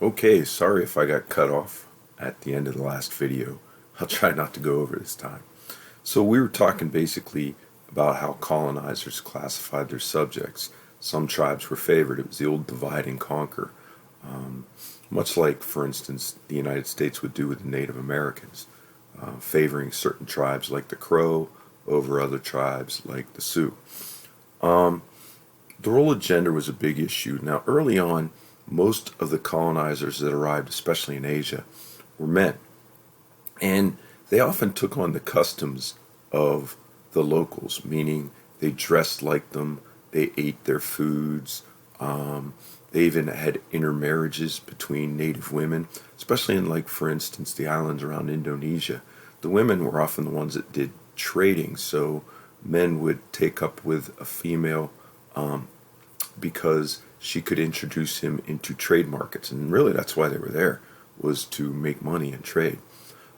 Okay, sorry if I got cut off at the end of the last video. I'll try not to go over this time. So we were talking basically about how colonizers classified their subjects. Some tribes were favored. It was the old divide and conquer. Um, Much like, for instance, the United States would do with the Native Americans, favoring certain tribes like the Crow over other tribes like the Sioux. Um, the role of gender was a big issue. Now, early on, most of the colonizers that arrived, especially in Asia, were men. And they often took on the customs of the locals, meaning they dressed like them, they ate their foods, they even had intermarriages between native women, especially in, like, for instance, the islands around Indonesia. The women were often the ones that did trading, so men would take up with a female um, because she could introduce him into trade markets, and really that's why they were there, was to make money and trade.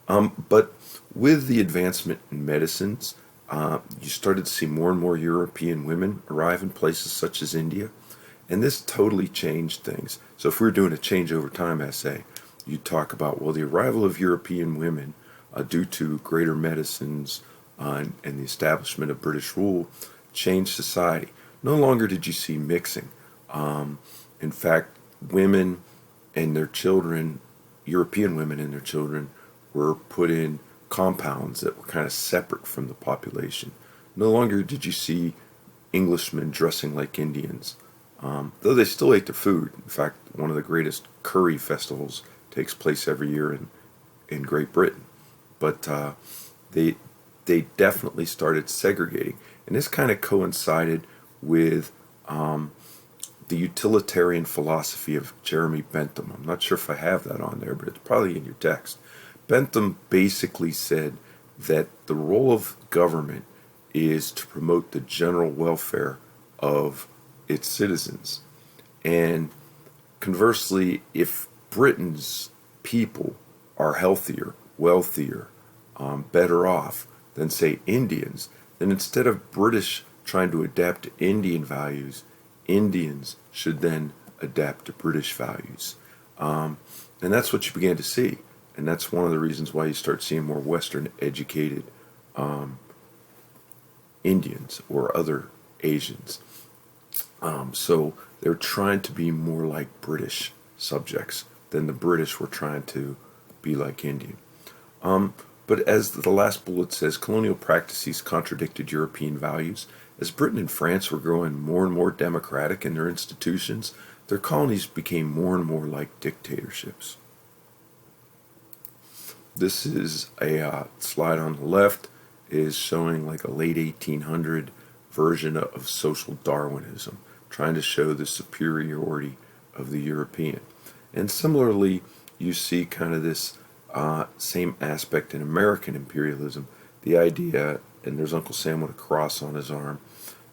But with the advancement in medicines, you started to see more and more European women arrive in places such as India, and this totally changed things. So if we were doing a change over time essay, you'd talk about, well, the arrival of European women due to greater medicines and the establishment of British rule changed society. No longer did you see mixing. Um, in fact, women and their children, European women and their children, were put in compounds that were kind of separate from the population. No longer did you see Englishmen dressing like Indians, though they still ate their food. In fact, one of the greatest curry festivals takes place every year in Great Britain. But they they definitely started segregating, and this kind of coincided with um, the utilitarian philosophy of Jeremy Bentham. I'm not sure if I have that on there, but it's probably in your text. Bentham basically said that the role of government is to promote the general welfare of its citizens. And conversely, if Britain's people are healthier, wealthier, better off than, say, Indians, then instead of British trying to adapt to Indian values, Indians should then adapt to British values. And that's what you began to see. And that's one of the reasons why you start seeing more Western educated um, Indians or other Asians. So they're trying to be more like British subjects than the British were trying to be like Indian. Um, but as the last bullet says, colonial practices contradicted European values. As Britain and France were growing more and more democratic in their institutions, their colonies became more and more like dictatorships. This is a slide on the left is showing like a late 1800 version of social Darwinism, trying to show the superiority of the European. And similarly, you see kind of this same aspect in American imperialism, the idea, and there's Uncle Sam with a cross on his arm,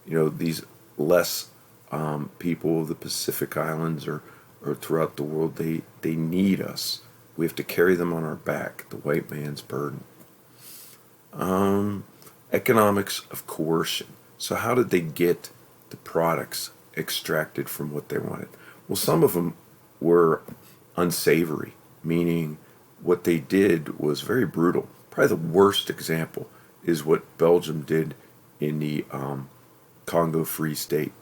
these less people of the Pacific Islands or throughout the world, they need us. We have to carry them on our back, the white man's burden. Um, Economics of coercion. So how did they get the products extracted from what they wanted? Well, some of them were unsavory, meaning what they did was very brutal. Probably the worst example is what Belgium did in the Congo Free State.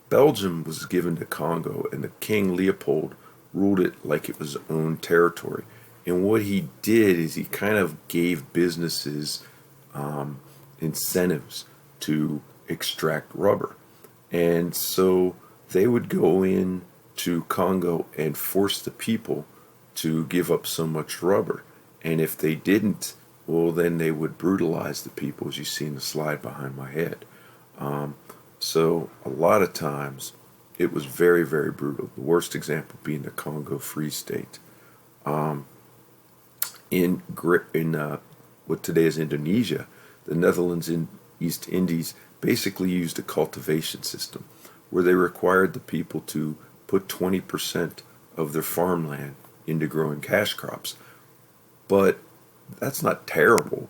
Belgium was given to Congo, and the King Leopold ruled it like it was his own territory. And what he did is he kind of gave businesses incentives to extract rubber. And so they would go in to Congo and force the people to give up so much rubber. And if they didn't, well, then they would brutalize the people, as you see in the slide behind my head. Um, so a lot of times it was very, very brutal. The worst example being the Congo Free State. Um, in what today is Indonesia, the Netherlands and East Indies basically used a cultivation system where they required the people to put 20% of their farmland into growing cash crops. But that's not terrible.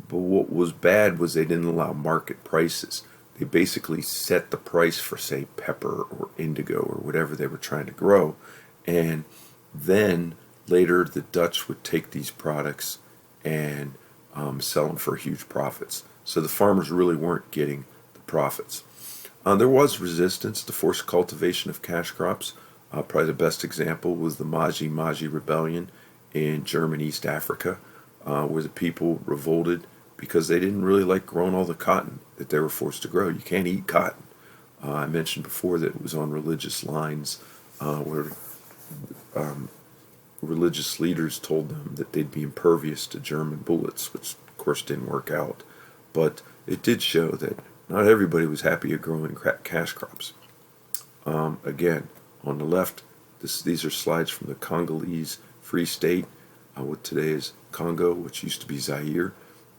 But what was bad was they didn't allow market prices. They basically set the price for, say, pepper or indigo or whatever they were trying to grow, And then later the Dutch would take these products and sell them for huge profits. So the farmers really weren't getting the profits. There was resistance to forced cultivation of cash crops. Probably the best example was the Maji Rebellion in German East Africa, where the people revolted because they didn't really like growing all the cotton that they were forced to grow. You can't eat cotton. I mentioned before that it was on religious lines where religious leaders told them that they'd be impervious to German bullets, which of course didn't work out. But it did show that not everybody was happy at growing cash crops. Again, on the left, these are slides from the Congolese Free State, what today is Congo, which used to be Zaire.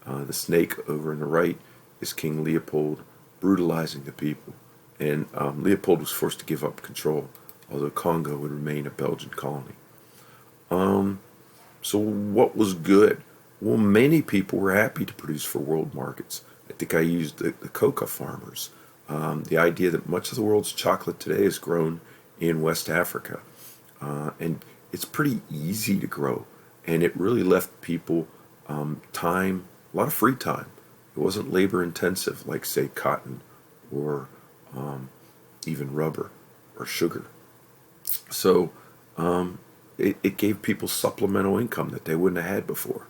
The snake over on the right is King Leopold brutalizing the people. And Leopold was forced to give up control, although Congo would remain a Belgian colony. So what was good? Well, many people were happy to produce for world markets. I think I used the coca farmers. The idea that much of the world's chocolate today is grown in West Africa. And it's pretty easy to grow. And it really left people time, a lot of free time. It wasn't labor intensive like, say, cotton or even rubber or sugar. So it gave people supplemental income that they wouldn't have had before.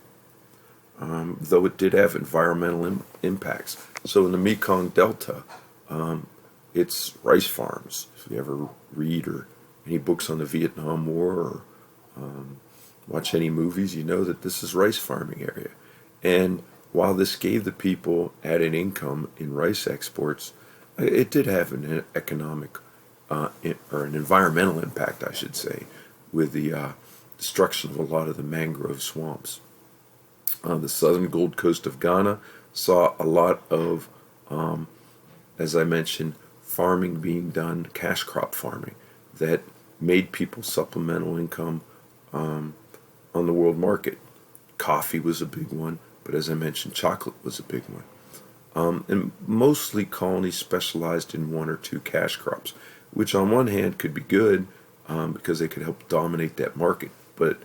Though it did have environmental impacts. So in the Mekong Delta, it's rice farms. If you ever read or any books on the Vietnam War or watch any movies, you know that this is rice farming area. And while this gave the people added income in rice exports, it did have an economic or an environmental impact, I should say, with the destruction of a lot of the mangrove swamps. The southern Gold Coast of Ghana saw a lot of, as I mentioned, farming being done, cash crop farming, that made people supplemental income on the world market. Coffee was a big one, but as I mentioned, chocolate was a big one. And mostly colonies specialized in one or two cash crops, which on one hand could be good because they could help dominate that market. But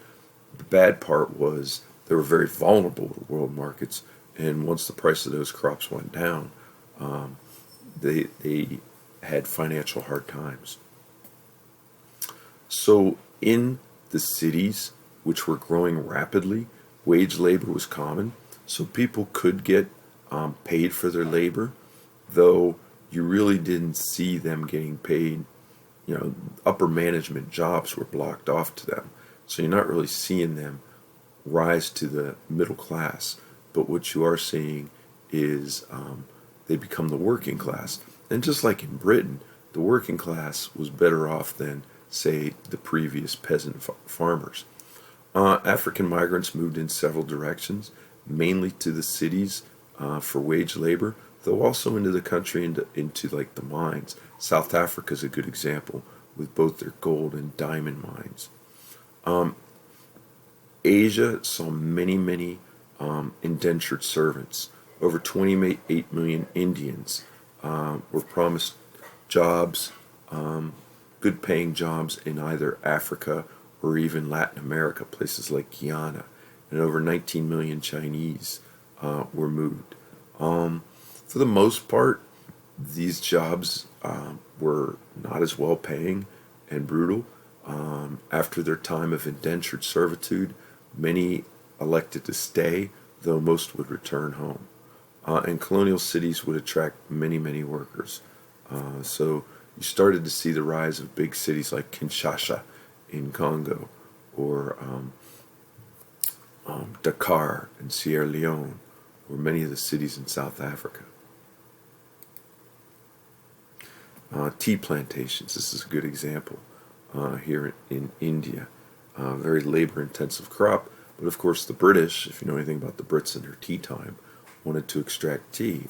the bad part was they were very vulnerable to world markets, and once the price of those crops went down, they had financial hard times. So in the cities, which were growing rapidly, wage labor was common, so people could get paid for their labor, though you really didn't see them getting paid. You know, upper management jobs were blocked off to them, so you're not really seeing them rise to the middle class. But what you are seeing is they become the working class. And just like in Britain, the working class was better off than, say, the previous peasant farmers. African migrants moved in several directions, mainly to the cities for wage labor, though also into the country, into like the mines. South Africa is a good example with both their gold and diamond mines. Asia saw many indentured servants. Over 28 million Indians were promised jobs, good paying jobs in either Africa or even Latin America, places like Guyana. And over 19 million Chinese were moved. For the most part, these jobs were not as well paying and brutal. After their time of indentured servitude, many elected to stay, though most would return home. And colonial cities would attract many workers. So you started to see the rise of big cities like Kinshasa in Congo, or Dakar in Sierra Leone, or many of the cities in South Africa. Tea plantations, this is a good example here in India. Very labor-intensive crop, but of course the British, if you know anything about the Brits in their tea time, wanted to extract tea.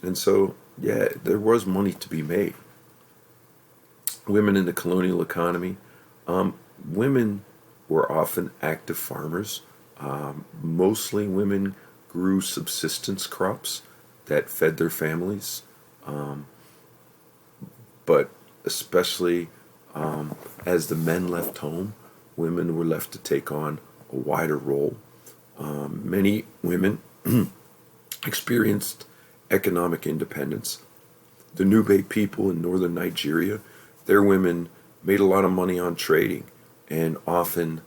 And so, yeah, there was money to be made. Women in the colonial economy, women were often active farmers. Mostly women grew subsistence crops that fed their families, but especially As the men left home, women were left to take on a wider role. Many women experienced economic independence. The Nube people in northern Nigeria, their women made a lot of money on trading and often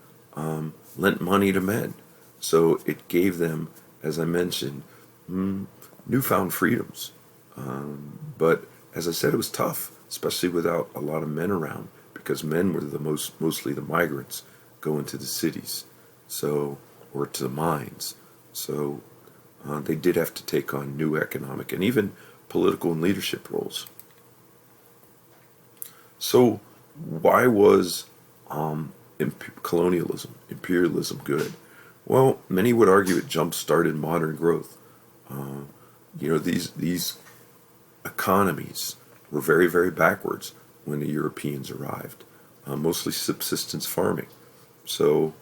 lent money to men. So it gave them, as I mentioned, newfound freedoms. But as I said, it was tough, especially without a lot of men around, because men were mostly the migrants going to the cities, so or to the mines. So they did have to take on new economic and even political and leadership roles. So why was colonialism, imperialism good? Well, many would argue it jump-started modern growth. These economies were very, very backwards when the Europeans arrived, mostly subsistence farming. So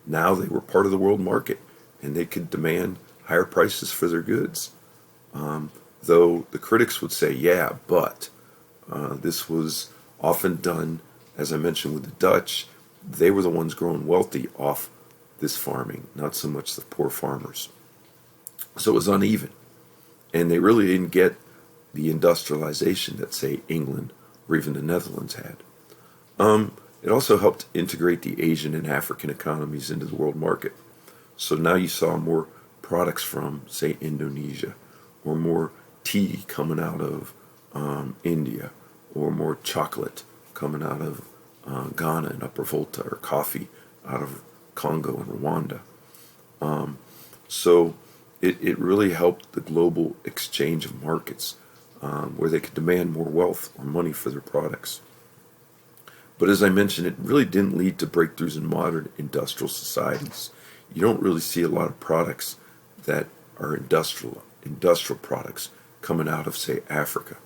now they were part of the world market, and they could demand higher prices for their goods. Though the critics would say, yeah, but this was often done, as I mentioned with the Dutch, they were the ones growing wealthy off this farming, not so much the poor farmers. So it was uneven, and they really didn't get the industrialization that, say, England or even the Netherlands had. It also helped integrate the Asian and African economies into the world market. So now you saw more products from, say, Indonesia, or more tea coming out of India, or more chocolate coming out of Ghana and Upper Volta, or coffee out of Congo and Rwanda. So it really helped the global exchange of markets, where they could demand more wealth or money for their products. But as I mentioned, it really didn't lead to breakthroughs in modern industrial societies. You don't really see a lot of products that are industrial products coming out of, say, Africa.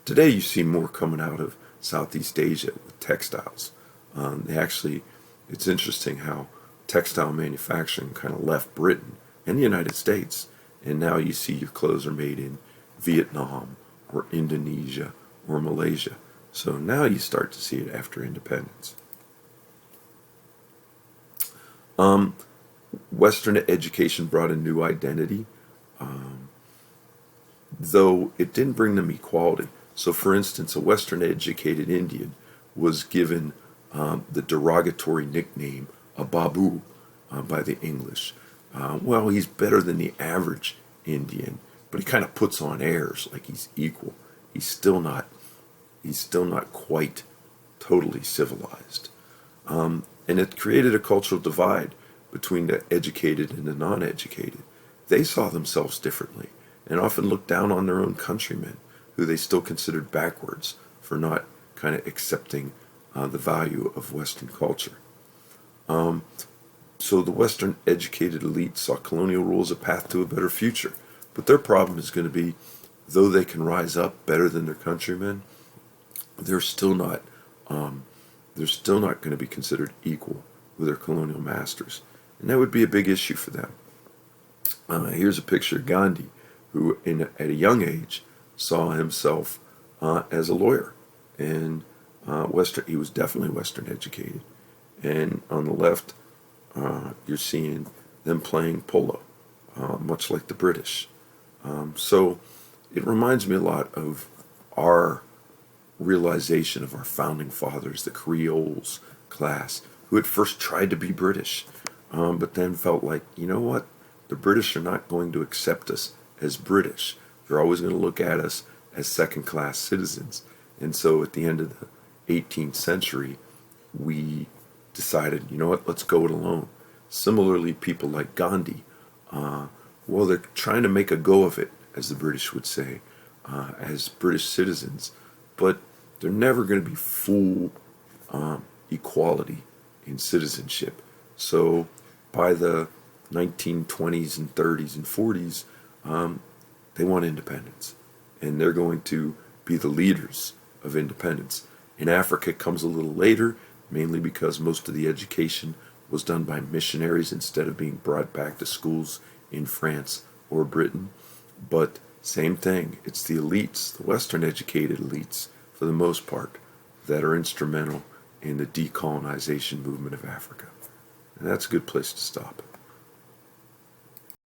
Today you see more coming out of Southeast Asia with textiles. It's interesting how textile manufacturing kind of left Britain and the United States, and now you see your clothes are made in Vietnam or Indonesia or Malaysia. So now you start to see it after independence. Western education brought a new identity, though it didn't bring them equality. So for instance, a Western educated Indian was given the derogatory nickname a Babu by the English. Well, he's better than the average Indian, but he kind of puts on airs like he's equal. He's still not quite totally civilized. And it created a cultural divide between the educated and the non-educated. They saw themselves differently and often looked down on their own countrymen, who they still considered backwards for not kind of accepting the value of Western culture. So the Western educated elite saw colonial rule as a path to a better future. But their problem is going to be, though they can rise up better than their countrymen, they're still not going to be considered equal with their colonial masters. And that would be a big issue for them. Here's a picture of Gandhi, who at a young age saw himself as a lawyer. And he was definitely Western educated. And on the left, you're seeing them playing polo, much like the British. So it reminds me a lot of our realization of our founding fathers, the Creoles class, who at first tried to be British, but then felt like, you know what, the British are not going to accept us as British. They're always going to look at us as second-class citizens. And so at the end of the 18th century, we decided, you know what, let's go it alone. Similarly, people like Gandhi, well, they're trying to make a go of it, as the British would say, as British citizens, but they're never going to be full equality in citizenship. So by the 1920s and 30s and 40s, they want independence, and they're going to be the leaders of independence. In Africa, it comes a little later, mainly because most of the education was done by missionaries instead of being brought back to schools in France or Britain. But same thing, it's the elites, the Western educated elites, for the most part, that are instrumental in the decolonization movement of Africa. And that's a good place to stop.